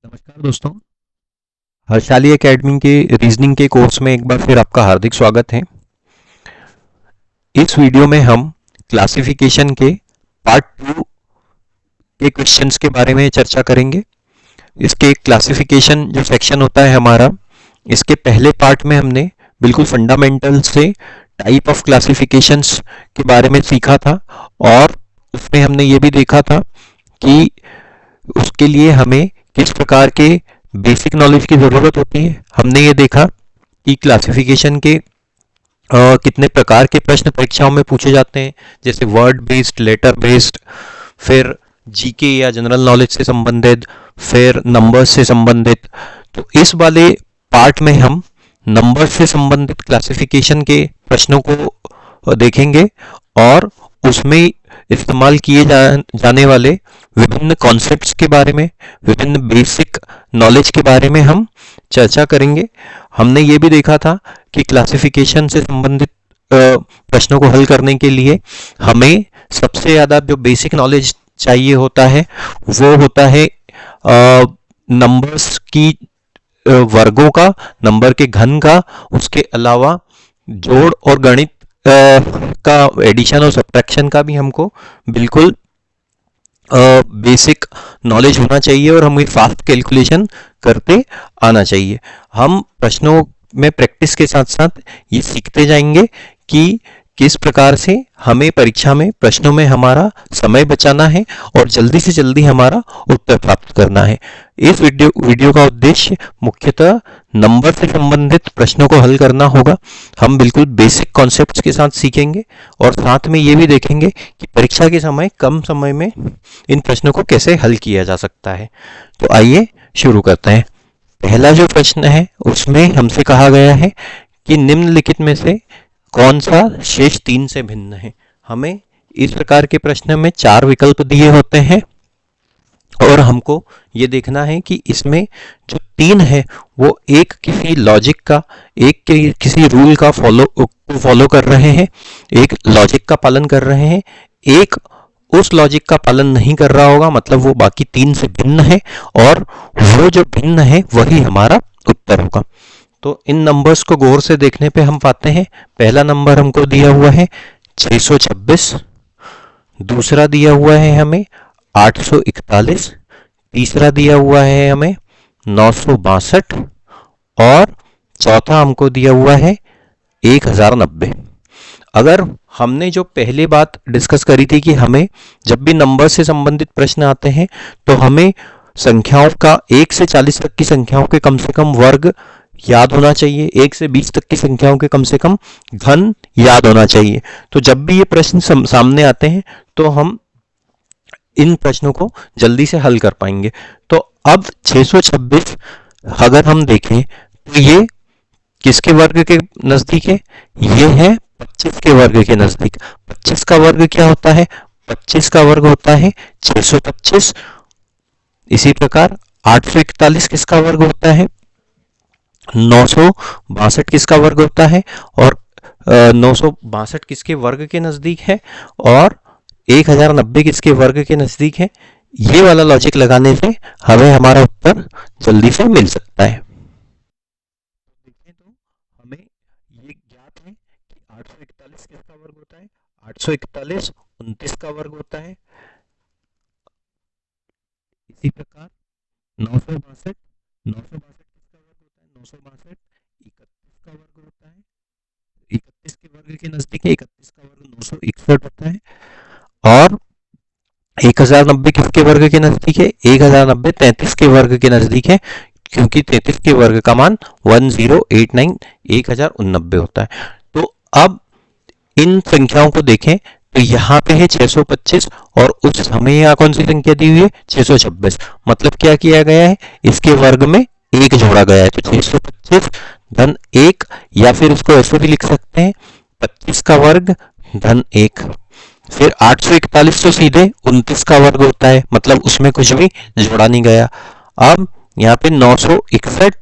नमस्कार दोस्तों। हर्षाली एकेडमी के रीजनिंग के कोर्स में एक बार फिर आपका हार्दिक स्वागत है। इस वीडियो में हम क्लासिफिकेशन के पार्ट 2 के क्वेश्चंस के बारे में चर्चा करेंगे। इसके क्लासिफिकेशन जो सेक्शन होता है हमारा, इसके पहले पार्ट में हमने बिल्कुल फंडामेंटल से टाइप ऑफ क्लासिफिकेशंस के बारे में सीखा था और उसमें हमने ये भी देखा था कि उसके लिए हमें किस प्रकार के बेसिक नॉलेज की ज़रूरत होती है। हमने ये देखा कि क्लासिफिकेशन के कितने प्रकार के प्रश्न परीक्षाओं में पूछे जाते हैं, जैसे वर्ड बेस्ड, लेटर बेस्ड, फिर जीके या जनरल नॉलेज से संबंधित, फिर नंबर्स से संबंधित। तो इस वाले पार्ट में हम नंबर से संबंधित क्लासिफिकेशन के प्रश्नों को देखेंगे और उसमें इस्तेमाल किए जाने वाले विभिन्न कॉन्सेप्ट्स के बारे में, विभिन्न बेसिक नॉलेज के बारे में हम चर्चा करेंगे। हमने ये भी देखा था कि क्लासिफिकेशन से संबंधित प्रश्नों को हल करने के लिए हमें सबसे ज़्यादा जो बेसिक नॉलेज चाहिए होता है वो होता है नंबर्स की वर्गों का, नंबर के घन का, उसके अलावा जोड़ और गणित का, एडिशन और सब्ट्रैक्शन का भी हमको बिल्कुल बेसिक नॉलेज होना चाहिए और हमें फास्ट कैलकुलेशन करते आना चाहिए। हम प्रश्नों में प्रैक्टिस के साथ साथ ये सीखते जाएंगे कि किस प्रकार से हमें परीक्षा में प्रश्नों में हमारा समय बचाना है और जल्दी से जल्दी हमारा उत्तर प्राप्त करना है। इस वीडियो का उद्देश्य मुख्यतः नंबर से संबंधित प्रश्नों को हल करना होगा। हम बिल्कुल बेसिक कॉन्सेप्ट्स के साथ सीखेंगे और साथ में ये भी देखेंगे कि परीक्षा के समय कम समय में इन प्रश्नों को कैसे हल किया जा सकता है। तो आइए शुरू करते हैं। पहला जो प्रश्न है उसमें हमसे कहा गया है कि निम्नलिखित में से कौन सा शेष 3 से भिन्न है। हमें इस प्रकार के प्रश्न में 4 विकल्प दिए होते हैं और हमको ये देखना है कि इसमें जो 3 है वो एक किसी लॉजिक का, एक किसी रूल का फॉलो कर रहे हैं, एक लॉजिक का पालन कर रहे हैं, एक उस लॉजिक का पालन नहीं कर रहा होगा, मतलब वो बाकी 3 से भिन्न है और वो जो भिन्न है वही हमारा उत्तर होगा। तो इन नंबर्स को गौर से देखने पे हम पाते हैं पहला नंबर हमको दिया हुआ है 626, दूसरा दिया हुआ है हमें 841, तीसरा दिया हुआ है हमें 962 और चौथा हमको दिया हुआ है 1090। अगर हमने जो पहले बात डिस्कस करी थी कि हमें जब भी नंबर से संबंधित प्रश्न आते हैं तो हमें संख्याओं का 1 से 40 तक की संख्याओं के कम से कम वर्ग याद होना चाहिए, 1 से 20 तक की संख्याओं के कम से कम घन याद होना चाहिए। तो जब भी ये प्रश्न सामने आते हैं तो हम इन प्रश्नों को जल्दी से हल कर पाएंगे। तो अब 626 अगर हम देखें तो ये किसके वर्ग के नजदीक है? ये है 25 के वर्ग के नजदीक। 25 का वर्ग क्या होता है? 25 का वर्ग होता है 625। इसी प्रकार 841 किसका वर्ग होता है? 962 किसका वर्ग होता है? और 962 किसके वर्ग के नजदीक है और 1090 किसके वर्ग के नजदीक है? ये वाला लॉजिक लगाने से हमें हमारा उत्तर जल्दी से मिल सकता है। देखें तो हमें ये ज्ञात है कि 841 किसका वर्ग होता है? 841 29 का वर्ग होता है। इसी प्रकार 962 किसका वर्ग होता है? 962 31 का वर्ग होता है। 31 के वर्ग के नजदीक है, 31 का वर्ग 961 होता है। और 1090 किसके वर्ग के नजदीक है? 1090 33 के वर्ग के नजदीक है, क्योंकि 33 के वर्ग का मान 1089 होता है। तो अब इन संख्याओं को देखें तो यहाँ पे है 625 और उस हमें यहाँ कौन सी संख्या दी हुई है? 626। मतलब क्या किया गया है? इसके वर्ग में 1 जोड़ा गया है। तो 625 धन 1, या फिर इसको ऐसे भी लिख सकते हैं 25 का वर्ग धन 1। फिर 841 तो सीधे 29 का वर्ग होता है, मतलब उसमें कुछ भी जोड़ा नहीं गया। अब यहाँ पे 961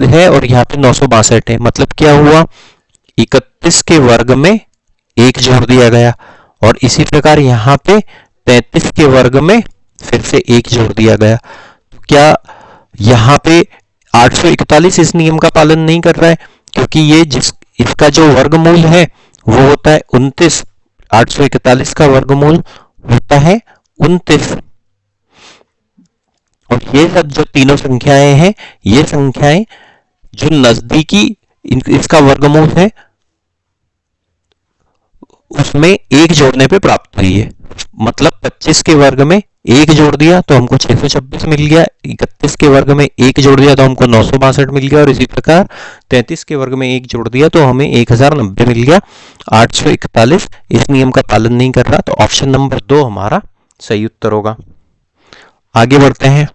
है और यहाँ पे 962 है, मतलब क्या हुआ? 31 के वर्ग में 1 जोड़ दिया गया और इसी प्रकार यहाँ पे 33 के वर्ग में फिर से 1 जोड़ दिया गया। तो क्या यहाँ पे 841 इस नियम का पालन नहीं कर रहा है, क्योंकि ये इसका जो वर्गमूल है वो होता है 29। 841 का वर्गमूल होता है 29। और ये सब जो तीनों संख्याएं हैं, ये संख्याएं जो नजदीकी इसका वर्गमूल है उसमें एक जोड़ने पे प्राप्त हुई है। मतलब 25 के वर्ग में एक जोड़ दिया तो हमको 626 मिल गया, 31 के वर्ग में एक जोड़ दिया तो हमको 962 मिल गया, और इसी प्रकार 33 के वर्ग में एक जोड़ दिया तो हमें 1090 मिल गया। 841 इस नियम का पालन नहीं कर रहा, तो ऑप्शन नंबर 2 हमारा सही उत्तर होगा। आगे बढ़ते हैं।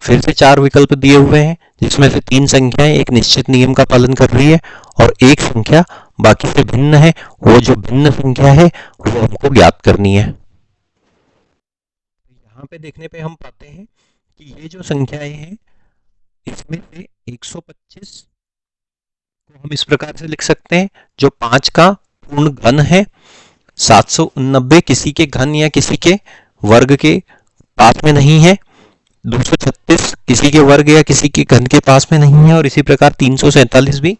फिर से 4 विकल्प दिए हुए हैं, जिसमें से 3 संख्याएं एक निश्चित नियम का पालन कर रही है और एक संख्या बाकी से भिन्न है। वो जो भिन्न संख्या है वो हमको ज्ञात करनी है। यहाँ पे देखने पे हम पाते हैं कि ये जो संख्याएं हैं इसमें से 125 को हम इस प्रकार से लिख सकते हैं, जो 5 का पूर्ण घन है। 789 किसी के घन या किसी के वर्ग के पास में नहीं है। 236 किसी के वर्ग या किसी के घन के पास में नहीं है, और इसी प्रकार 347 भी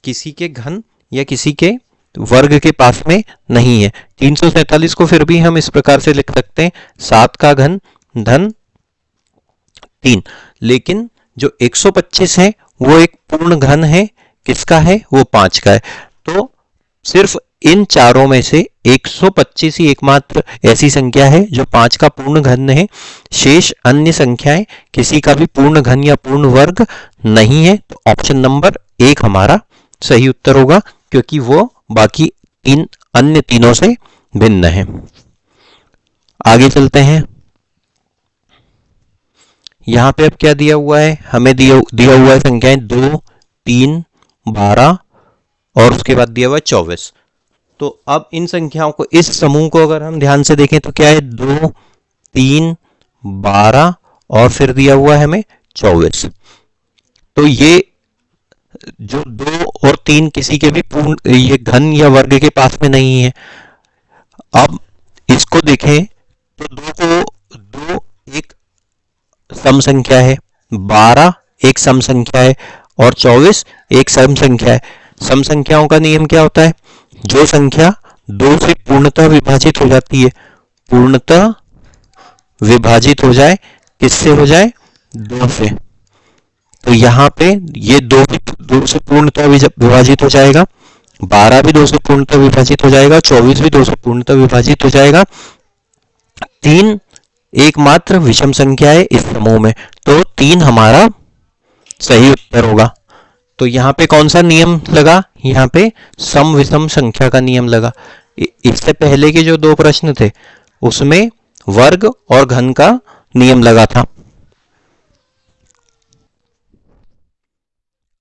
किसी के घन या किसी के वर्ग के पास में नहीं है। 347 को फिर भी हम इस प्रकार से लिख सकते हैं, 7 का घन धन 3। लेकिन जो 125 है वो एक पूर्ण घन है, किसका है? वो 5 का है। तो सिर्फ इन चारों में से 125 ही एकमात्र ऐसी संख्या है जो 5 का पूर्ण घन है। शेष अन्य संख्याएं किसी का भी पूर्ण घन या पूर्ण वर्ग नहीं है। तो ऑप्शन नंबर 1 हमारा सही उत्तर होगा, क्योंकि वो बाकी अन्य तीनों से भिन्न है। आगे चलते हैं। यहां पे अब क्या दिया हुआ है? हमें दिया हुआ है संख्याएं 2, 3, 12 और उसके बाद दिया हुआ है 24। तो अब इन संख्याओं को, इस समूह को अगर हम ध्यान से देखें तो क्या है? 2, 3, 12 और फिर दिया हुआ है हमें 24। तो ये जो 2 और 3 किसी के भी पूर्ण ये घन या वर्ग के पास में नहीं है। अब इसको देखें तो 2 एक सम संख्या है, 12 एक सम संख्या है और 24 एक सम संख्या है। सम संख्याओं का नियम क्या होता है? जो संख्या 2 से पूर्णतः विभाजित हो जाती है, पूर्णतः विभाजित हो जाए, किससे हो जाए? 2 से। तो यहाँ पे ये 2 से पूर्णतः विभाजित हो जाएगा, 12 भी 2 से पूर्णतः विभाजित हो जाएगा, 24 भी 2 से पूर्णतः विभाजित हो जाएगा। 3 एकमात्र विषम संख्या है इस समूह में, तो 3 हमारा सही उत्तर होगा। तो यहाँ पे कौन सा नियम लगा? यहाँ पे सम विषम संख्या का नियम लगा। इससे पहले के जो 2 प्रश्न थे उसमें वर्ग और घन का नियम लगा था।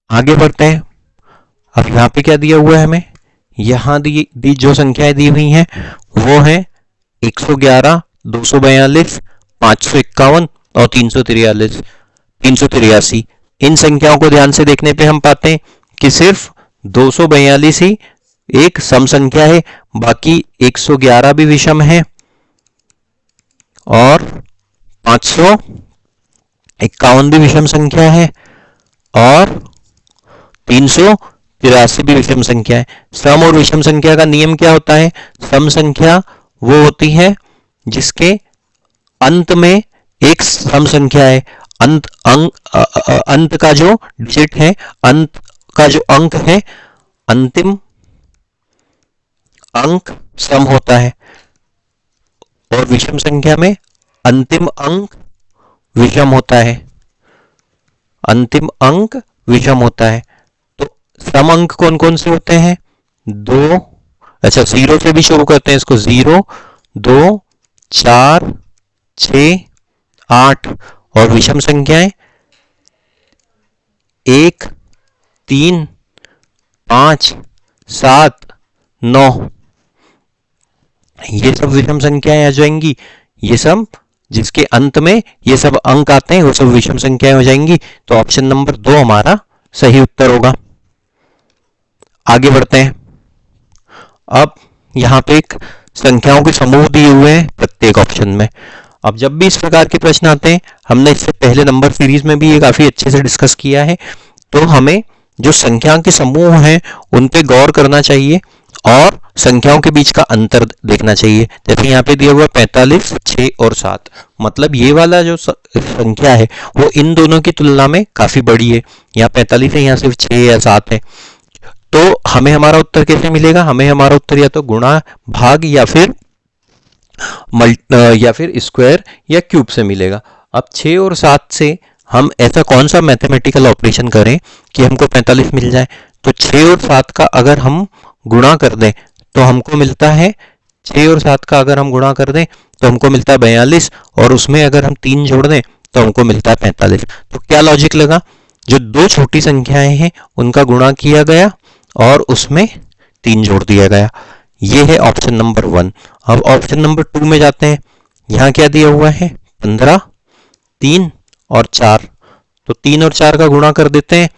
आगे बढ़ते हैं। अब यहाँ पे क्या दिया हुआ है हमें? यहाँ दी जो संख्याएं दी हुई हैं वो है 111, 242, 551 और 383। इन संख्याओं को ध्यान से देखने पे हम पाते हैं कि सिर्फ 242 ही एक सम संख्या है, बाकी 111 भी विषम है और 551 भी विषम संख्या है और 383 भी विषम संख्या है। सम और विषम संख्या का नियम क्या होता है? सम संख्या वो होती है जिसके अंत में एक सम संख्या है, अंत का जो डिजिट है, अंत का जो अंक है, अंतिम अंक सम होता है। और विषम संख्या में अंतिम अंक विषम होता है, अंतिम अंक विषम होता है। तो सम अंक कौन कौन से होते हैं? 2, अच्छा 0 से भी शुरू करते हैं इसको, 0, 2, 4, 6, 8 और विषम संख्याएं 1, 3, 5, 7, 9। ये सब विषम संख्याएं आ जाएंगी। ये सब जिसके अंत में ये सब अंक आते हैं वो सब विषम संख्याएं हो जाएंगी। तो ऑप्शन नंबर 2 हमारा सही उत्तर होगा। आगे बढ़ते हैं। अब यहां पे एक संख्याओं के समूह दिए हुए हैं प्रत्येक ऑप्शन में। अब जब भी इस प्रकार के प्रश्न आते हैं, हमने इससे पहले नंबर सीरीज में भी ये काफी अच्छे से डिस्कस किया है, तो हमें जो संख्याओं के समूह हैं उन पे गौर करना चाहिए और संख्याओं के बीच का अंतर देखना चाहिए। जैसे यहाँ पे दिया हुआ 45, 6 और 7, मतलब ये वाला जो संख्या है वो इन दोनों की तुलना में काफी बड़ी है। यहाँ 45 है, यहाँ सिर्फ 6 या 7 है। तो हमें हमारा उत्तर कैसे मिलेगा? हमें हमारा उत्तर या तो गुणा, भाग या फिर स्क्वायर या क्यूब से मिलेगा। अब 6 और 7 से हम ऐसा कौन सा मैथमेटिकल ऑपरेशन करें कि हमको 45 मिल जाए? तो 6 और 7 का अगर हम गुणा कर दें तो हमको मिलता है 6 और 7 का अगर हम गुणा कर दें तो हमको मिलता है 42, और उसमें अगर हम 3 जोड़ दें तो हमको मिलता है 45। तो क्या लॉजिक लगा? जो दो छोटी संख्याएं हैं उनका गुणा किया गया और उसमें 3 जोड़ दिया गया। ये है ऑप्शन नंबर 1। अब ऑप्शन नंबर 2 में जाते हैं। यहाँ क्या दिया हुआ है? 15, 3 और 4। तो 3 और 4 का गुणा कर देते हैं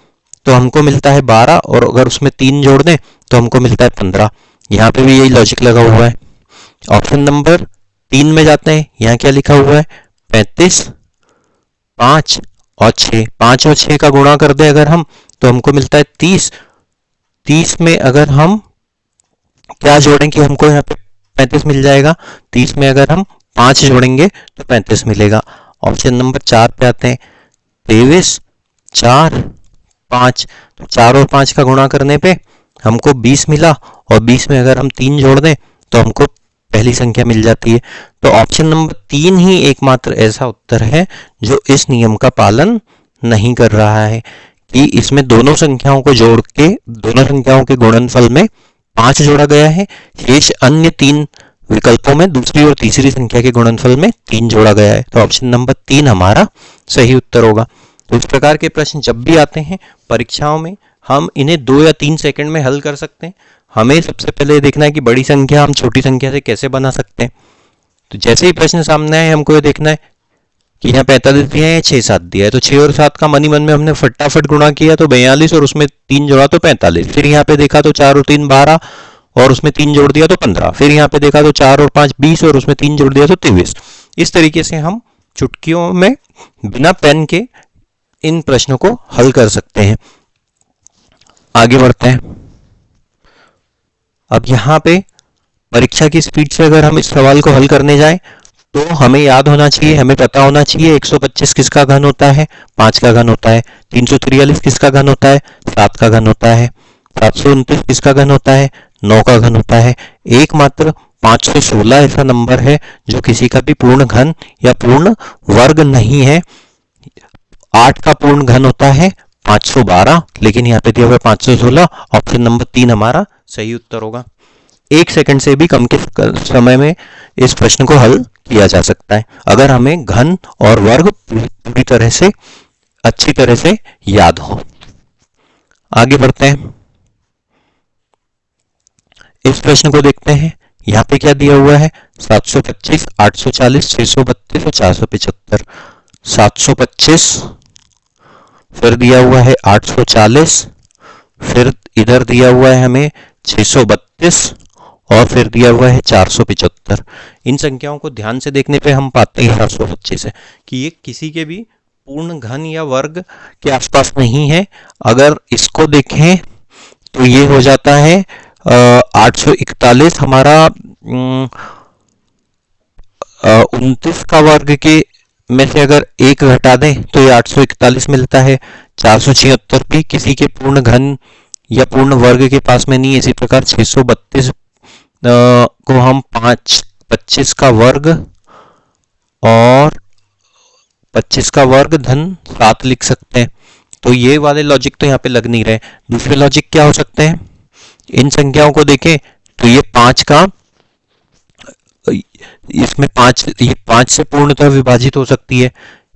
तो हमको मिलता है 12, और अगर उसमें 3 जोड़ दें तो हमको मिलता है 15। यहाँ पे भी यही लॉजिक लगा हुआ है। ऑप्शन नंबर 3 में जाते हैं। यहाँ क्या लिखा हुआ है? 35, 5 और 6। 5 और 6 का गुणा कर दें अगर हम तो हमको मिलता है 30। 30 में अगर हम क्या जोड़ें कि हमको यहाँ पे 35 मिल जाएगा? 30 में अगर हम 5 जोड़ेंगे तो 35 मिलेगा। ऑप्शन नंबर 4 पे आते हैं। 23, 4, 5। तो 4 और 5 का गुणा करने पे हमको 20 मिला, और 20 में अगर हम 3 जोड़ दें तो हमको पहली संख्या मिल जाती है। तो ऑप्शन नंबर 3 ही एकमात्र ऐसा उत्तर है जो इस नियम का पालन नहीं कर रहा है कि इसमें दोनों संख्याओं को जोड़ के दोनों संख्याओं के गुणनफल में 5 जोड़ा गया है, शेष अन्य 3 विकल्पों में दूसरी और तीसरी संख्या के गुणनफल में 3 जोड़ा गया है। तो ऑप्शन नंबर 3 हमारा सही उत्तर होगा। तो इस प्रकार के प्रश्न जब भी आते हैं परीक्षाओं में, हम इन्हें 2 या 3 सेकंड में हल कर सकते हैं। हमें सबसे पहले देखना है कि बड़ी संख्या हम छोटी संख्या से कैसे बना सकते हैं। तो जैसे ही प्रश्न सामने आए हमको ये देखना है कि यहाँ 45 दिया है, 6, 7 दिया है। तो 6 और 7 का मन ही मन में हमने फटाफट गुणा किया तो 42, और उसमें 3 जोड़ा तो 45। फिर यहाँ पे देखा तो 4 और 3 12, और उसमें 3 जोड़ दिया तो 15। फिर यहाँ पे देखा तो 4 और 5 20, और उसमें 3 जोड़ दिया तो 23। इस तरीके से हम चुटकियों में बिना पेन के इन प्रश्नों को हल कर सकते हैं। आगे बढ़ते हैं। अब यहाँ पे परीक्षा की स्पीड से अगर हम इस सवाल को हल करने जाएं तो हमें याद होना चाहिए, हमें पता होना चाहिए 125 किसका घन होता है? 5 का घन होता है। 343 किसका घन होता है? 7 का घन होता है। 729 किसका घन होता है? 9 का घन होता है। एकमात्र 516 ऐसा नंबर है जो किसी का भी पूर्ण घन या पूर्ण वर्ग नहीं है। 8 का पूर्ण घन होता है 512, लेकिन यहाँ पे दिया हुआ है 516। ऑप्शन नंबर 3 हमारा सही उत्तर होगा। 1 सेकंड से भी कम के समय में इस प्रश्न को हल किया जा सकता है अगर हमें घन और वर्ग पूरी तरह से अच्छी तरह से याद हो। आगे बढ़ते हैं। इस प्रश्न को देखते हैं। यहाँ पे क्या दिया हुआ है? 725, 840, 632 और 475। 725, फिर दिया हुआ है 840, फिर इधर दिया हुआ है हमें 632, और फिर दिया हुआ है 475। इन संख्याओं को ध्यान से देखने पे हम पाते हैं 725 है कि ये किसी के भी पूर्ण घन या वर्ग के आसपास नहीं है। अगर इसको देखें तो ये हो जाता है 841 हमारा 29 का वर्ग के में से अगर 1 घटा दें तो ये 841 मिलता है। 476 भी किसी के पूर्ण घन या पूर्ण वर्ग के पास में नहीं है। इसी प्रकार 632 को हम 25 का वर्ग और 25 का वर्ग धन 7 लिख सकते हैं। तो ये वाले लॉजिक तो यहाँ पे लग नहीं रहे। दूसरे लॉजिक क्या हो सकते हैं? इन संख्याओं को देखें तो ये 5 का, इसमें 5, ये 5 से पूर्णतः विभाजित हो सकती है,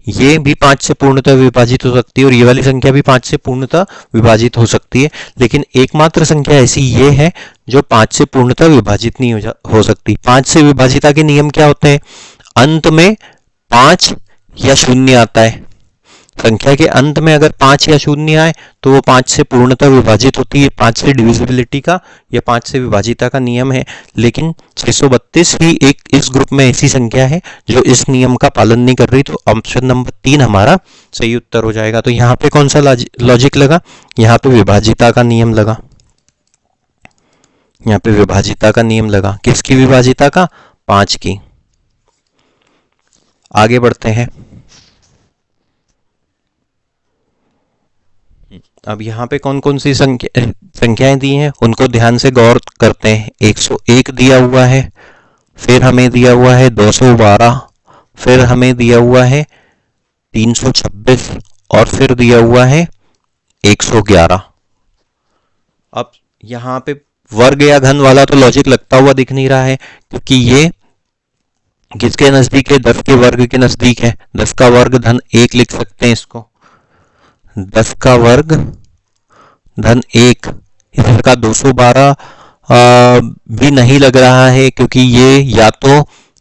ये भी 5 से पूर्णतः विभाजित हो सकती है, और ये वाली संख्या भी 5 से पूर्णतः विभाजित हो सकती है। लेकिन एकमात्र संख्या ऐसी ये है जो 5 से पूर्णतः विभाजित नहीं हो सकती। 5 से विभाजिता के नियम क्या होते हैं? अंत में 5 या 0 आता है। संख्या के अंत में अगर 5 या 0 आए तो वो 5 से पूर्णतः विभाजित होती है, 5 से डिविजिबिलिटी का या 5 से विभाजिता का नियम है। लेकिन 632 ही एक इस ग्रुप में ऐसी संख्या है जो इस नियम का पालन नहीं कर रही, तो ऑप्शन नंबर 3 हमारा सही उत्तर हो जाएगा। तो यहाँ पे कौन सा लॉजिक लगा, यहाँ पे विभाजिता का नियम लगा, यहाँ पे विभाजिता का नियम लगा। किसकी विभाजिता का, 5 की। आगे बढ़ते हैं। अब यहाँ पे कौन कौन सी संख्याएं दी हैं उनको ध्यान से गौर करते हैं। 101 दिया हुआ है, फिर हमें दिया हुआ है 212, फिर हमें दिया हुआ है 326 और फिर दिया हुआ है 111। अब यहाँ पे वर्ग या घन वाला तो लॉजिक लगता हुआ दिख नहीं रहा है, क्योंकि ये किसके नजदीक है, 10 के वर्ग के नजदीक है। 10 का वर्ग धन 1 लिख सकते हैं इसको, 10 का वर्ग धन 1। इसी प्रकार 212 भी नहीं लग रहा है, क्योंकि ये या तो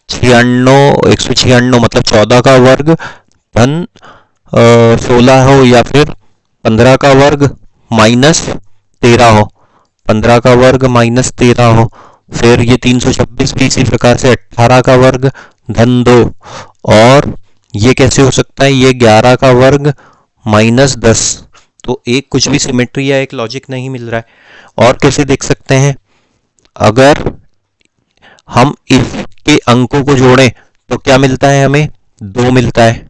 196 मतलब 14 का वर्ग धन 16 हो, या फिर 15 का वर्ग माइनस 13 हो, 15 का वर्ग माइनस 13 हो। फिर ये 326 भी इसी प्रकार से 18 का वर्ग धन 2, और ये कैसे हो सकता है, ये 11 का वर्ग माइनस 10। तो एक कुछ भी सिमेट्री या एक लॉजिक नहीं मिल रहा है। और कैसे देख सकते हैं, अगर हम इसके अंकों को जोड़ें तो क्या मिलता है, हमें 2 मिलता है।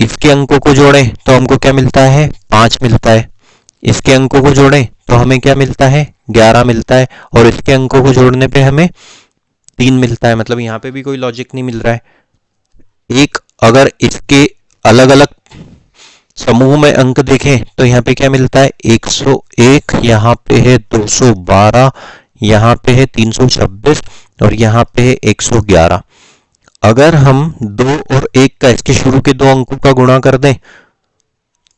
इसके अंकों को जोड़ें तो हमको क्या मिलता है, 5 मिलता है। इसके अंकों को जोड़ें तो हमें क्या मिलता है, 11 मिलता है। और इसके अंकों को जोड़ने पे हमें 3 मिलता है। मतलब यहाँ पे भी कोई लॉजिक नहीं मिल रहा है। एक अगर इसके अलग अलग समूह में अंक देखें तो यहाँ पे क्या मिलता है, 101, यहाँ पे है 212, यहाँ पे है 326 और यहाँ पे है 111। अगर हम 2 और 1 का, इसके शुरू के 2 अंकों का गुणा कर दें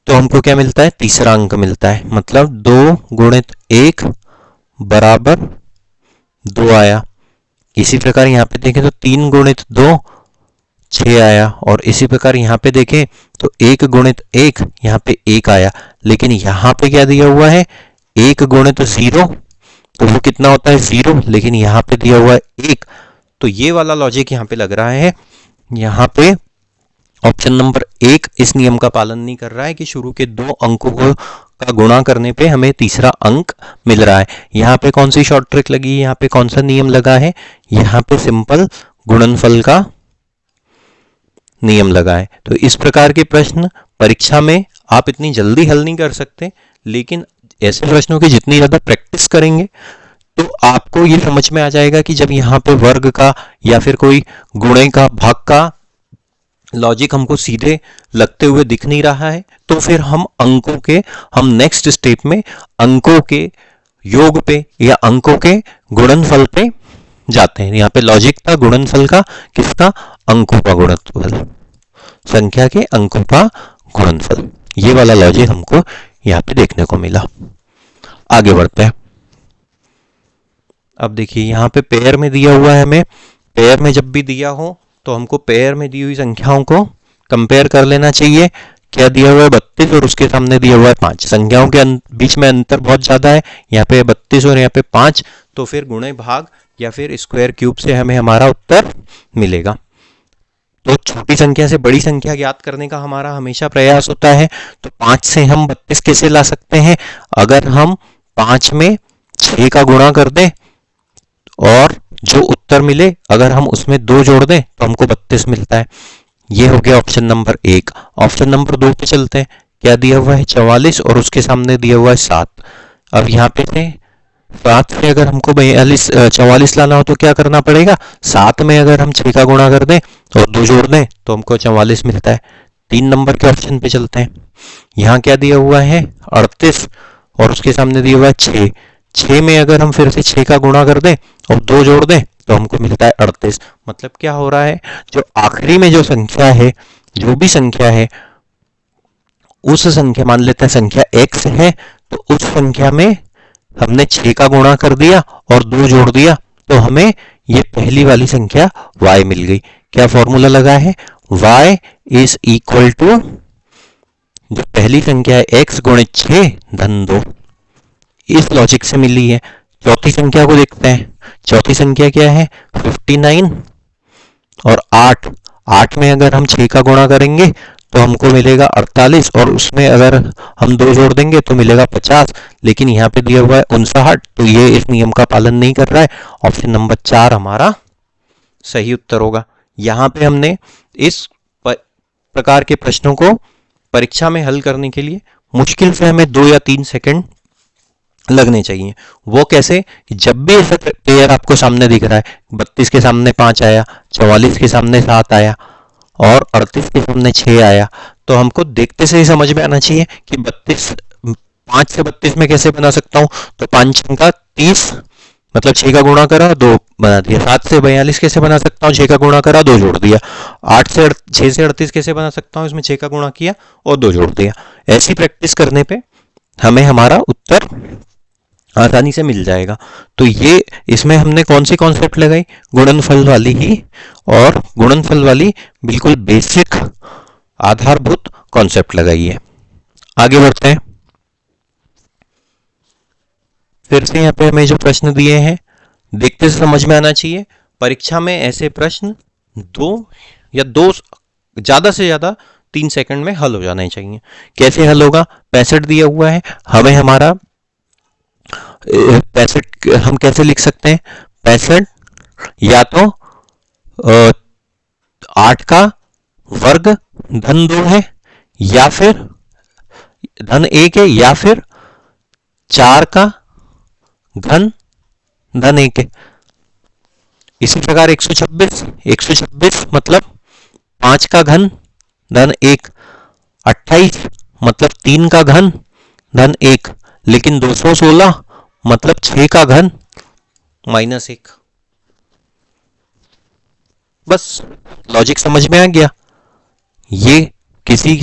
तो हमको क्या मिलता है, तीसरा अंक मिलता है। मतलब 2 गुणित 1 बराबर 2 आया। इसी प्रकार यहाँ पे देखें तो 3 गुणित 2 6 आया। और इसी प्रकार यहाँ पे देखें तो 1 गुणित 1 यहाँ पे 1 आया। लेकिन यहाँ पे क्या दिया हुआ है, 1 गुणित 0, तो वो कितना होता है, 0। लेकिन यहाँ पे दिया हुआ है 1, तो ये वाला लॉजिक यहाँ पे लग रहा है। यहाँ पे ऑप्शन नंबर 1 इस नियम का पालन नहीं कर रहा है कि शुरू के 2 अंकों का गुणा करने पे हमें तीसरा अंक मिल रहा है। यहाँ पे कौन सी शॉर्ट ट्रिक लगी है, यहाँ पे कौन सा नियम लगा है, यहाँ पे सिंपल गुणनफल का नियम लगा है। तो इस प्रकार के प्रश्न परीक्षा में आप इतनी जल्दी हल नहीं कर सकते, लेकिन ऐसे प्रश्नों की जितनी ज्यादा प्रैक्टिस करेंगे तो आपको ये समझ में आ जाएगा कि जब यहाँ पे वर्ग का या फिर कोई गुणे का, भाग का लॉजिक हमको सीधे लगते हुए दिख नहीं रहा है, तो फिर हम नेक्स्ट स्टेप में अंकों के योग पे या अंकों के गुणनफल पे जाते हैं। यहाँ पे लॉजिक था गुणनफल का, किसका, अंकों का गुणनफल, संख्या के अंकों का गुणनफल। ये वाला लॉजिक हमको यहाँ पे देखने को मिला। आगे बढ़ते हैं। अब देखिए यहाँ पे पेयर में दिया हुआ है, हमें पेयर में जब भी दिया हो तो हमको पेयर में दी हुई संख्याओं को कंपेयर कर लेना चाहिए। क्या दिया हुआ है, 32 और उसके सामने दिया हुआ है 5। संख्याओं के बीच में अंतर बहुत ज्यादा है, यहाँ पे 32 और यहाँ पे 5, तो फिर गुणे भाग या फिर स्क्वायर क्यूब से हमें हमारा उत्तर मिलेगा। तो छोटी संख्या से बड़ी संख्या ज्ञात करने का हमारा हमेशा प्रयास होता है। तो 5 से हम 32 कैसे ला सकते हैं, अगर हम 5 में 6 का गुणा कर दें और जो उत्तर मिले अगर हम उसमें 2 जोड़ दें तो हमको 32 मिलता है। ये हो गया ऑप्शन नंबर 1। ऑप्शन नंबर 2 पे चलते हैं। क्या दिया हुआ है, 44 और उसके सामने दिया हुआ है 7। अब यहाँ पे से 7 से अगर हमको 44 लाना हो तो क्या करना पड़ेगा, 7 में अगर हम 6 का गुणा कर दें और 2 जोड़ दें तो हमको 44 मिलता है। 3 नंबर के ऑप्शन पे चलते हैं। यहाँ क्या दिया हुआ है, 38 और उसके सामने दिया हुआ है 6। 6 में अगर हम फिर से 6 का गुणा कर दें और 2 जोड़ दें तो हमको मिलता है 38। मतलब क्या हो रहा है, जो आखिरी में जो संख्या है, जो भी संख्या है, उस संख्या, मान लेते हैं संख्या x है, तो उस संख्या में हमने 6 का गुणा कर दिया और 2 जोड़ दिया तो हमें ये पहली वाली संख्या y मिल गई। क्या फॉर्मूला लगा है, y इज इक्वल टू, जो पहली संख्या है x गुणित 6 धन 2, इस लॉजिक से मिली है। चौथी संख्या को देखते हैं। चौथी संख्या क्या है? 59 और 8 में अगर हम 6 का गुणा करेंगे तो हमको मिलेगा 48, और उसमें अगर हम 2 जोड़ देंगे तो मिलेगा 50, लेकिन यहाँ पे दिया हुआ है 59, तो ये इस नियम का पालन नहीं कर रहा है। ऑप्शन नंबर 4 हमारा सही उत्तर होगा। यहाँ पे हमने इस प्रकार के प्रश्नों को परीक्षा में हल करने के लिए मुश्किल से हमें 2 या 3 सेकंड लगने चाहिए। वो कैसे? कि जब भी ऐसा पेयर आपको सामने दिख रहा है, 32 के सामने 5 आया, 44 के सामने 7 आया और 38 के सामने 6 आया, तो हमको देखते से ही समझ में आना चाहिए कि 5 से 32 में कैसे बना सकता हूँ। तो 5 का 30, मतलब 6 का गुणा करा 2 बना दिया। 7 से 42 कैसे बना सकता हूँ? 6 का गुणा करा 2 जोड़ दिया। 6 से 38 कैसे बना सकता हूँ? इसमें 6 का गुणा किया और 2 जोड़ दिया। ऐसी प्रैक्टिस करने पे हमें हमारा उत्तर आसानी से मिल जाएगा। तो ये इसमें हमने कौन सी कॉन्सेप्ट लगाई? गुणनफल वाली ही, और गुणनफल वाली बिल्कुल बेसिक आधारभूत कॉन्सेप्ट लगाई है। आगे बढ़ते हैं। फिर से यहाँ पे हमें जो प्रश्न दिए हैं देखते से समझ में आना चाहिए। परीक्षा में ऐसे प्रश्न 2 ज्यादा से ज्यादा 3 सेकंड में हल हो जाने चाहिए। कैसे हल होगा? 65 दिया हुआ है, हमें हमारा 65 हम कैसे लिख सकते हैं? 65 या तो 8 का वर्ग धन 2 है, या फिर धन 1 है, या फिर 4 का घन धन 1 है। इसी प्रकार 126 मतलब 5 का घन धन 1, 28 मतलब 3 का घन धन 1, लेकिन 216 मतलब 6 का घन -1। बस लॉजिक समझ में आ गया। ये किसी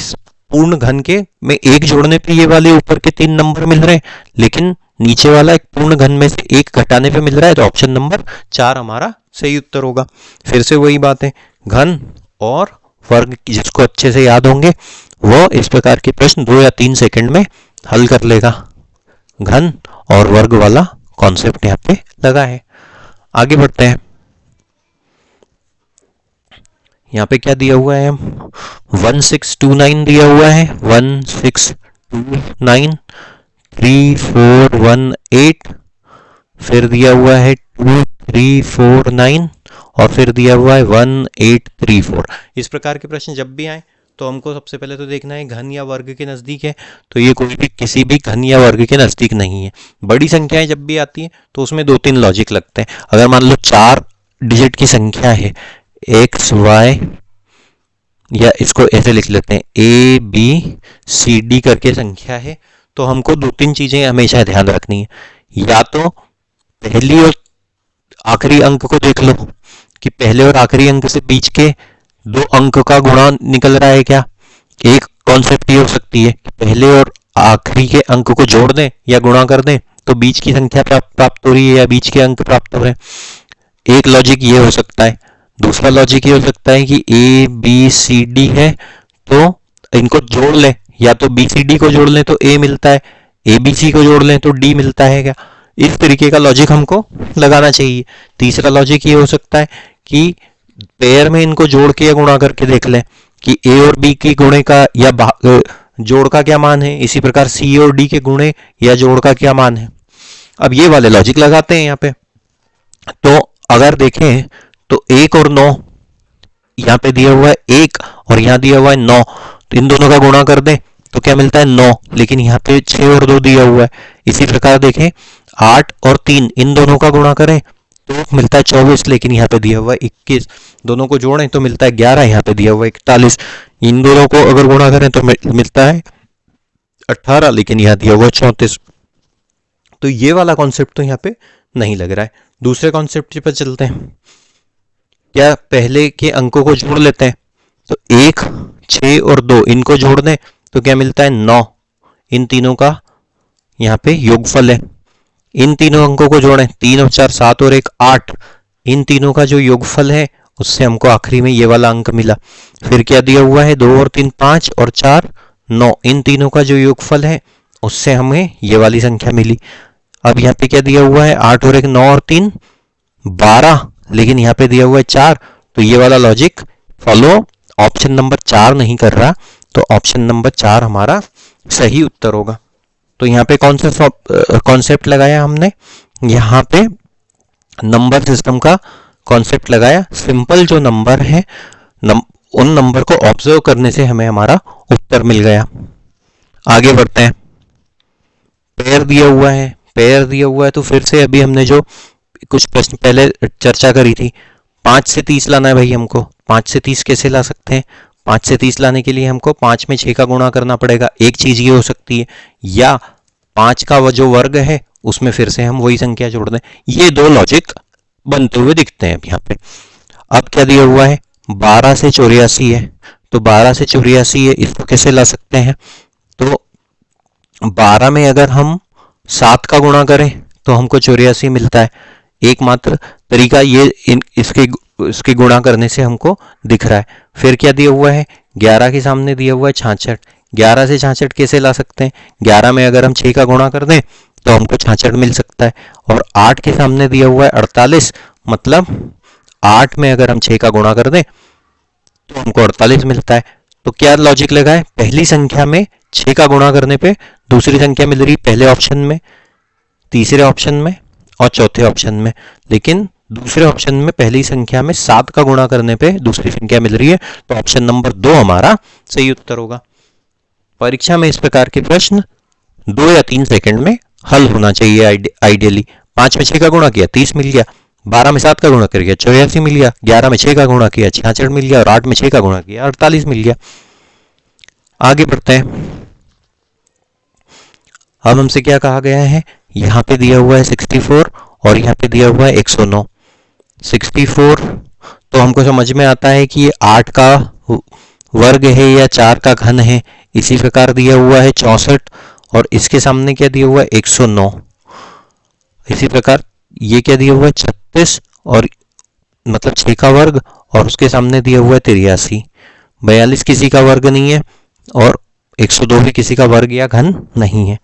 पूर्ण घन के में 1 जोड़ने पे ये वाले ऊपर के 3 नंबर मिल रहे हैं, लेकिन नीचे वाला एक पूर्ण घन में से 1 घटाने पे मिल रहा है, तो ऑप्शन नंबर 4 हमारा सही उत्तर होगा। फिर से वही बात है, घन और वर्ग जिसको अच्छे से याद होंगे वो इस प्रकार के प्रश्न 2 या 3 सेकंड में हल कर लेगा। घन और वर्ग वाला कॉन्सेप्ट यहाँ पे लगा है। आगे बढ़ते हैं। यहाँ पे क्या दिया हुआ है? 1629 दिया हुआ है, 1629, 3418, फिर दिया हुआ है 2349 और फिर दिया हुआ है 1834। इस प्रकार के प्रश्न जब भी आए तो हमको सबसे पहले तो देखना है घन या वर्ग के नज़दीक है, तो ये कोई भी किसी भी घन या वर्ग के नज़दीक नहीं है। बड़ी संख्याएं जब भी आती हैं तो उसमें 2-3 लॉजिक लगते हैं। अगर मान लो 4 डिजिट की संख्या है, एक्स वाई, या इसको ऐसे लिख लेते हैं ABCD करके संख्या है, तो हमको 2-3 चीजें हमेशा ध्यान रखनी है। या तो पहली और आखिरी अंक को देख लो कि पहले और आखिरी अंक से बीच के 2 अंक का गुणा निकल रहा है क्या। एक कॉन्सेप्ट ये हो सकती है कि पहले और आखिरी के अंक को जोड़ दें या गुणा कर दें तो बीच की संख्या प्राप्त हो रही है या बीच के अंक प्राप्त हो रहे हैं। एक लॉजिक ये हो सकता है। दूसरा लॉजिक ये हो सकता है कि ABCD है तो इनको जोड़ लें, या तो BCD को जोड़ लें तो A मिलता है, ABC को जोड़ लें तो D मिलता है क्या। इस तरीके का लॉजिक हमको लगाना चाहिए। तीसरा लॉजिक ये हो सकता है कि पेयर में इनको जोड़ के या गुणा करके देख लें कि A और B के गुणे का या जोड़ का क्या मान है, इसी प्रकार C और D के गुणे या जोड़ का क्या मान है। अब ये वाले लॉजिक लगाते हैं यहाँ पे। तो अगर देखें तो 1 और 9, यहाँ पे दिया हुआ है 1 और यहाँ दिया हुआ है 9, तो इन दोनों का गुणा कर दें तो क्या मिलता है 9, लेकिन यहाँ पे 6 और 2 दिया हुआ है। इसी प्रकार देखें 8 और 3, इन दोनों का गुणा करें तो मिलता है 24, लेकिन यहाँ पे दिया हुआ है 21। दोनों को जोड़ें तो मिलता है 11, यहाँ पे दिया हुआ है 41। इन दोनों को अगर गुणा करें तो मिलता है 18, लेकिन यहाँ दिया हुआ है 34। तो ये वाला कॉन्सेप्ट तो यहाँ पे नहीं लग रहा है। दूसरे कॉन्सेप्ट पर चलते हैं। क्या पहले के अंकों को जोड़ लेते हैं, तो 1, 6 और 2 इनको जोड़ दें तो क्या मिलता है 9। इन तीनों का यहाँ पे योगफल है। इन तीनों अंकों को जोड़ें, 3 और 4 7 और 1 8, इन तीनों का जो योगफल है उससे हमको आखिरी में ये वाला अंक मिला। फिर क्या दिया हुआ है, 2 और 3 5 और 4 9, इन तीनों का जो योगफल है उससे हमें ये वाली संख्या मिली। अब यहाँ पे क्या दिया हुआ है, 8 और 1 9 और 3 12, लेकिन यहाँ पे दिया हुआ है 4, तो ये वाला लॉजिक फॉलो ऑप्शन नंबर 4 नहीं कर रहा, तो ऑप्शन नंबर 4 हमारा सही उत्तर होगा। तो यहाँ पे कौन सा कॉन्सेप्ट लगाया हमने, यहाँ पे नंबर सिस्टम का कॉन्सेप्ट लगाया। सिंपल जो नंबर है उन नंबर को ऑब्जर्व करने से हमें हमारा उत्तर मिल गया। आगे बढ़ते हैं। पेयर दिया हुआ है, पेयर दिया हुआ है तो फिर से अभी हमने जो कुछ प्रश्न पहले चर्चा करी थी, 5 से 30 लाना है भाई हमको। 5 से 30 कैसे ला सकते हैं, 5 से 30 लाने के लिए हमको 5 में 6 का गुणा करना पड़ेगा। एक चीज ये हो सकती है, या 5 का वो जो वर्ग है उसमें फिर से हम वही संख्या जोड़ दें। ये दो लॉजिक बनते हुए दिखते हैं यहाँ पे। अब क्या दिया हुआ है, 12 से 84 है, तो 12 से 84 है, इसको कैसे ला सकते हैं, तो 12 में अगर हम 7 का गुणा करें तो हमको 84 मिलता है। एकमात्र तरीका ये इसके गुणा करने से हमको दिख रहा है। फिर क्या दिया हुआ है, 11 के सामने दिया हुआ है 66, 11 से 66 कैसे ला सकते हैं, 11 में अगर हम 6 का गुणा कर दें तो हमको 66 मिल सकता है। और 8 के सामने दिया हुआ है 48, मतलब 8 में अगर हम 6 का गुणा कर दें तो हमको 48 मिलता है। तो क्या लॉजिक लगा है, पहली संख्या में 6 का गुणा करने पे दूसरी संख्या मिल रही पहले ऑप्शन में, तीसरे ऑप्शन में और चौथे ऑप्शन में, लेकिन दूसरे ऑप्शन में पहली संख्या में 7 का गुणा करने पे दूसरी संख्या मिल रही है, तो ऑप्शन नंबर 2 हमारा सही उत्तर होगा। परीक्षा में इस प्रकार के प्रश्न 2 या 3 सेकंड में हल होना चाहिए आइडियली। 5 में 6 का गुणा किया 30 मिल गया, 12 में 7 का गुणा कर गया 84 मिल गया, 11 में 6 का गुणा किया 66 मिल गया और 8 में 6 का गुणा किया 48 मिल गया। आगे बढ़ते हैं। अब हमसे क्या कहा गया है, यहाँ पे दिया हुआ है 64 और यहाँ पे दिया हुआ है 109। 64 तो हमको समझ में आता है कि ये 8 का वर्ग है या 4 का घन है। इसी प्रकार दिया हुआ है 64 और इसके सामने क्या दिया हुआ है 109। इसी प्रकार ये क्या दिया हुआ है 36 और मतलब 6 का वर्ग, और उसके सामने दिया हुआ है 83। 42 किसी का वर्ग नहीं है और 102 भी किसी का वर्ग या घन नहीं है।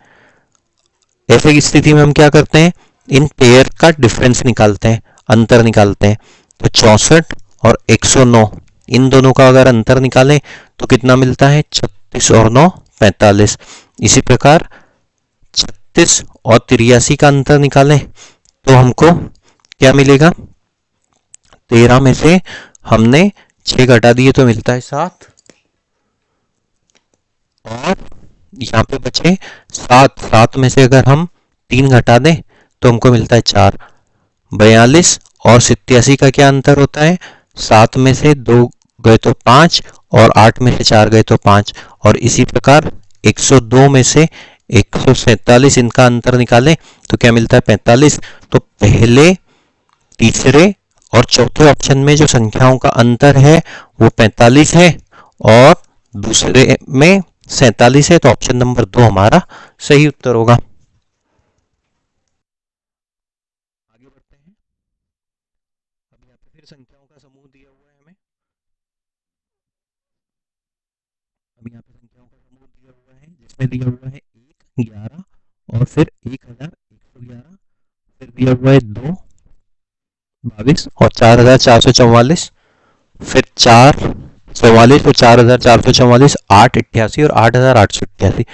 ऐसे की स्थिति में हम क्या करते हैं, इन पेयर का डिफरेंस निकालते हैं, अंतर निकालते हैं। तो 64 और 109 इन दोनों का अगर अंतर निकालें तो कितना मिलता है, 36 और 9 45। इसी प्रकार 36 और 83 का अंतर निकालें तो हमको क्या मिलेगा, 13 में से हमने 6 घटा दिए तो मिलता है 7 और यहाँ पे बचे 7 में से अगर हम 3 घटा दें तो हमको मिलता है 4। 42 और 87 का क्या अंतर होता है, 7 में से 2 गए तो 5 और 8 में से 4 गए तो 5। और इसी प्रकार 102 में से 147 इनका अंतर निकालें तो क्या मिलता है 45। तो पहले, तीसरे और चौथे ऑप्शन में जो संख्याओं का अंतर है वो 45 है और दूसरे में 47 है, तो ऑप्शन नंबर 2 हमारा सही उत्तर होगा। आगे बढ़ते हैं। अब यहाँ पे फिर संख्याओं का समूह दिया हुआ है हमें। अब यहाँ पे संख्याओं का समूह दिया हुआ है जिसमें दिया हुआ है 1 11 और फिर 1111, फिर दिया हुआ है 2 22 और 4444, फिर 444 और 4444, 8 88 और 8888।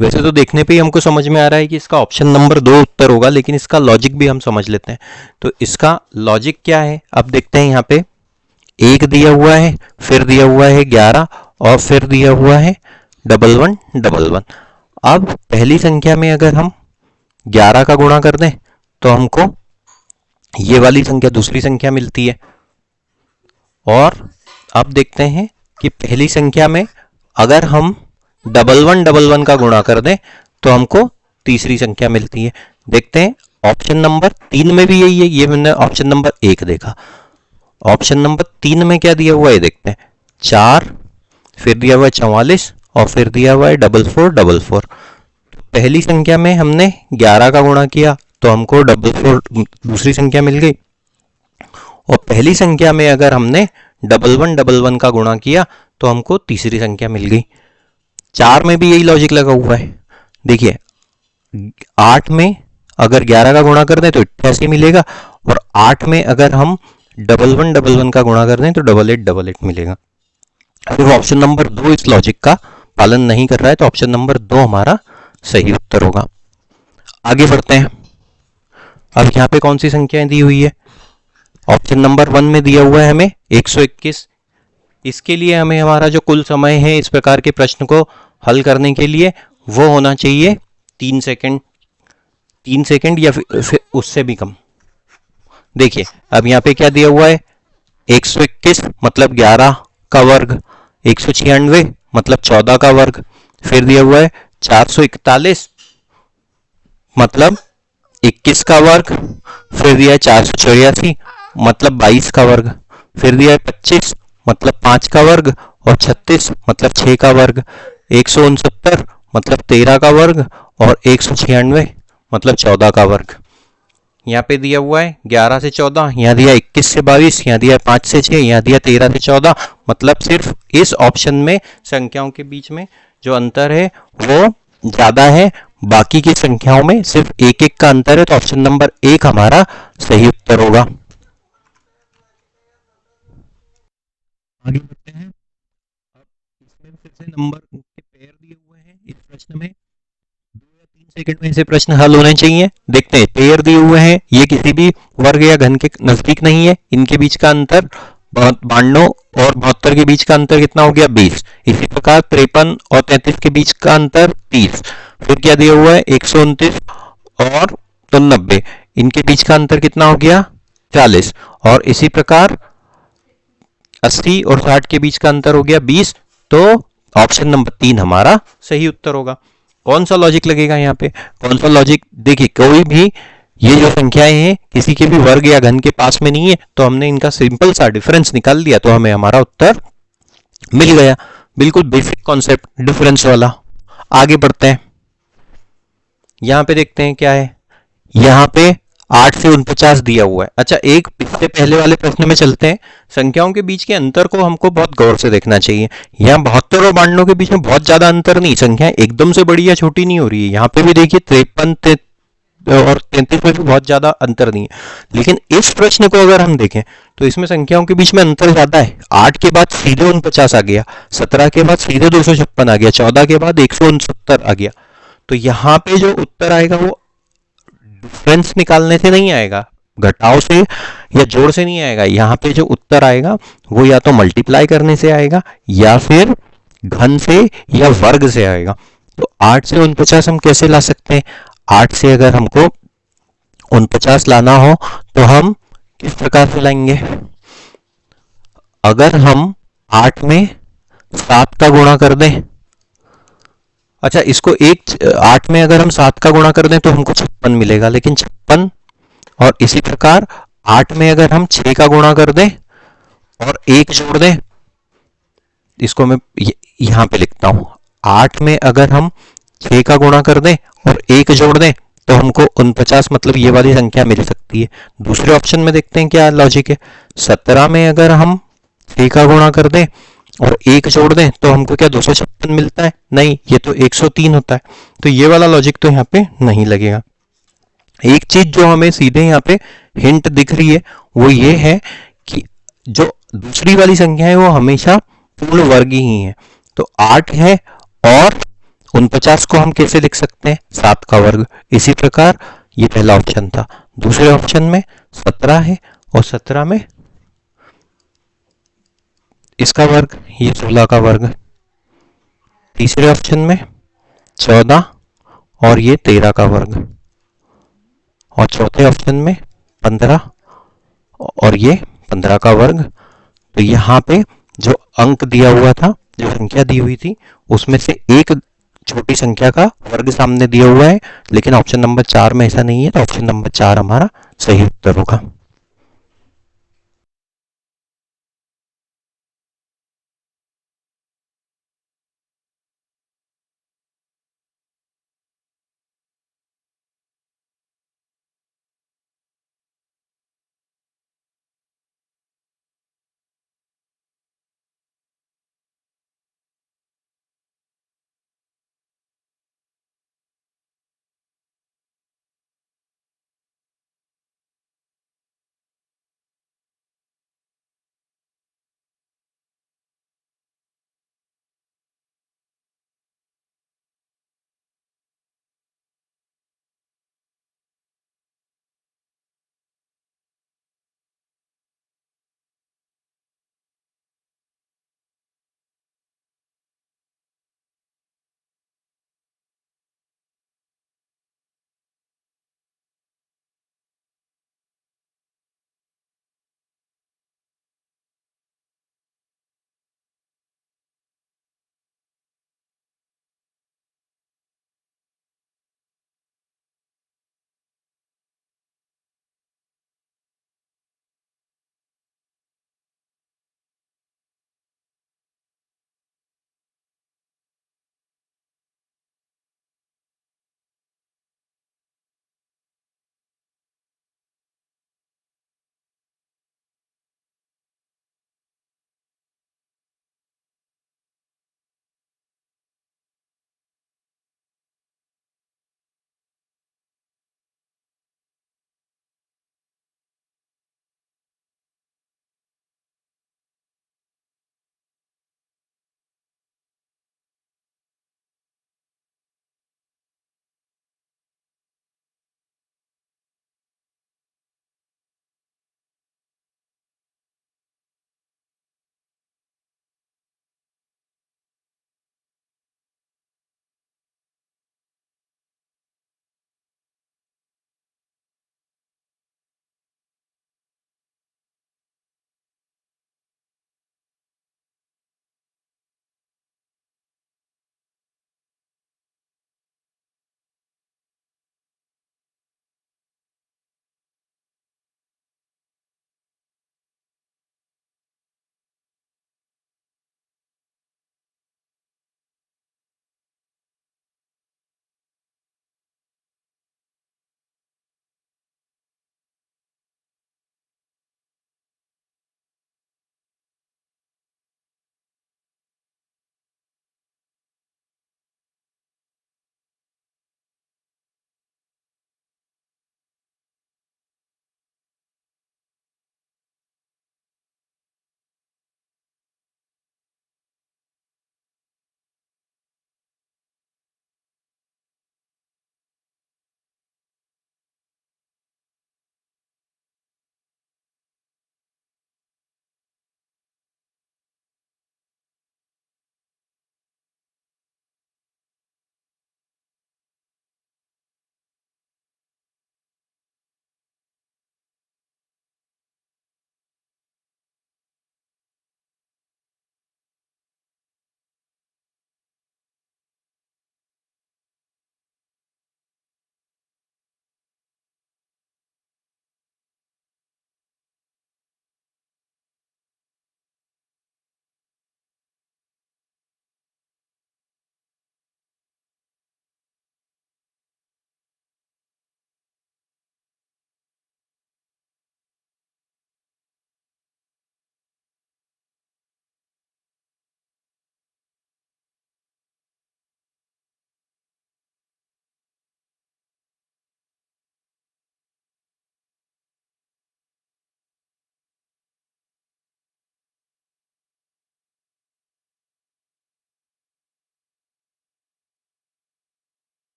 वैसे तो देखने पे ही हमको समझ में आ रहा है कि इसका ऑप्शन नंबर 2 उत्तर होगा, लेकिन इसका लॉजिक भी हम समझ लेते हैं। तो इसका लॉजिक क्या है, अब देखते हैं। यहाँ पे 1 दिया हुआ है, फिर दिया हुआ है 11 और फिर दिया हुआ है 1111। अब पहली संख्या में अगर हम 11 का गुणा कर दें तो हमको ये वाली संख्या दूसरी संख्या मिलती है। और अब देखते हैं कि पहली संख्या में अगर हम 1111 का गुणा कर दें तो हमको तीसरी संख्या मिलती है। देखते हैं ऑप्शन नंबर 3 में भी यही है, ये मैंने ऑप्शन नंबर 1 देखा। ऑप्शन नंबर 3 में क्या दिया हुआ है देखते हैं, 4, फिर दिया हुआ है 44 और फिर दिया हुआ है 4444। पहली संख्या में हमने 11 का गुणा किया तो हमको 44 दूसरी संख्या मिल गई, और पहली संख्या में अगर हमने डबल वन का गुणा किया तो हमको तीसरी संख्या मिल गई। 4 में भी यही लॉजिक लगा हुआ है। देखिए 8 में अगर 11 का गुणा कर दें तो 88 मिलेगा, और 8 में अगर हम डबल वन का गुणा कर दें तो 88 मिलेगा। अगर ऑप्शन नंबर 2 इस लॉजिक का पालन नहीं कर रहा है तो ऑप्शन नंबर 2 हमारा सही उत्तर होगा। आगे बढ़ते हैं। अब यहाँ पे कौन सी संख्याएं दी हुई है? ऑप्शन नंबर 1 में दिया हुआ है हमें 121। इसके लिए हमें हमारा जो कुल समय है इस प्रकार के प्रश्न को हल करने के लिए वो होना चाहिए 3 सेकंड, 3 सेकंड या फिर उससे भी कम। देखिए अब यहाँ पे क्या दिया हुआ है, 121 मतलब 11 का वर्ग, 196 मतलब 14 का वर्ग, फिर दिया हुआ है 441 मतलब 21 का वर्ग, फिर दिया है 484 मतलब 22 का वर्ग, फिर दिया है 25 मतलब 5 का वर्ग, और 36 मतलब 6 का वर्ग, 169 मतलब 13 का वर्ग, और 196 मतलब 14 का वर्ग। यहाँ पे दिया हुआ है 11 से 14, यहाँ दिया 21 से 22, यहाँ दिया 5 से 6, यहाँ दिया 13 से 14। मतलब सिर्फ इस ऑप्शन में संख्याओं के बीच में जो अंतर है वो ज्यादा है, बाकी की संख्याओं में सिर्फ एक एक का अंतर है। तो ऑप्शन नंबर 1 हमारा सही उत्तर होगा। आगे बढ़ते हैं। अब इसमें फिर से नंबर के पेयर दिए हुए हैं इस प्रश्न में, 2 या 3 सेकंड में ऐसे प्रश्न हल होने चाहिए। देखते हैं, पेयर दिए हुए हैं, ये किसी भी वर्ग या घन के नजदीक नहीं है, इनके बीच का अंतर 92 और 72 के बीच का अंतर कितना हो गया 20। इसी प्रकार 53 और 33 के बीच का अंतर 30। फिर क्या दिया हुआ है 129 और 90, इनके बीच का अंतर कितना हो गया 40। और इसी प्रकार 80 और 60 के बीच का अंतर हो गया 20। तो ऑप्शन नंबर 3 हमारा सही उत्तर होगा। कौन सा लॉजिक लगेगा यहाँ पे, कौन सा लॉजिक? देखिए कोई भी ये जो संख्याएं हैं किसी के भी वर्ग या घन के पास में नहीं है, तो हमने इनका सिंपल सा डिफरेंस निकाल दिया तो हमें हमारा उत्तर मिल गया। बिल्कुल बेसिक कॉन्सेप्ट डिफरेंस वाला। आगे बढ़ते हैं। यहाँ पे देखते हैं क्या है, यहाँ पे 8 से 49 दिया हुआ है। अच्छा, एक इससे पहले वाले प्रश्न में चलते हैं। संख्याओं के बीच के अंतर को हमको बहुत गौर से देखना चाहिए। यहाँ 72 और 92 के बीच में बहुत ज्यादा अंतर नहीं, संख्याएं एकदम से बड़ी या छोटी नहीं हो रही है। यहाँ पे भी देखिए 53 और 33 में भी बहुत ज्यादा अंतर नहीं है। लेकिन इस प्रश्न को अगर हम देखें तो इसमें संख्याओं के बीच में अंतर ज्यादा है। 8 के बाद सीधे 49 आ गया, 17 के बाद सीधे 256 आ गया, 14 के बाद 169 आ गया। तो यहाँ पे जो उत्तर आएगा वो डिफरेंस निकालने से नहीं आएगा, घटाव से या जोड़ से नहीं आएगा। यहाँ पे जो उत्तर आएगा वो या तो मल्टीप्लाई करने से आएगा या फिर घन से या वर्ग से आएगा। तो 8 से 49 हम कैसे ला सकते हैं? 8 से अगर हमको 49 लाना हो तो हम किस प्रकार से लाएंगे? अगर हम 8 में 7 का गुणा कर दें, अच्छा इसको 8 में अगर हम 7 का गुणा कर दें तो हमको 56 मिलेगा, लेकिन 56 और इसी प्रकार 8 में अगर हम 6 का गुणा कर दें और 1 जोड़ दें, इसको मैं यहां पे लिखता हूं, 8 में अगर हम 6 का गुणा कर दें और 1 जोड़ दें तो हमको 49 मतलब ये वाली संख्या मिल सकती है। दूसरे ऑप्शन में देखते हैं क्या लॉजिक है। 17 में अगर हम 6 का गुणा कर दें और 1 जोड़ दें तो हमको क्या 256 मिलता है? नहीं, ये तो 103 होता है। तो ये वाला लॉजिक तो यहाँ पे नहीं लगेगा। एक चीज जो हमें सीधे यहाँ पे हिंट दिख रही है वो ये है कि जो दूसरी वाली संख्या है वो हमेशा पूर्ण वर्ग ही है। तो 8 है और 49 को हम कैसे लिख सकते हैं? 7 का वर्ग। इसी प्रकार ये पहला ऑप्शन था। दूसरे ऑप्शन में 17 है और 17 में इसका वर्ग, ये 16 का वर्ग। तीसरे ऑप्शन में 14 और ये 13 का वर्ग, और चौथे ऑप्शन में 15 और ये 15 का वर्ग। तो यहाँ पे जो अंक दिया हुआ था, जो संख्या दी हुई थी, उसमें से एक छोटी संख्या का वर्ग सामने दिया हुआ है, लेकिन ऑप्शन नंबर 4 में ऐसा नहीं है। तो ऑप्शन नंबर 4 हमारा सही उत्तर होगा।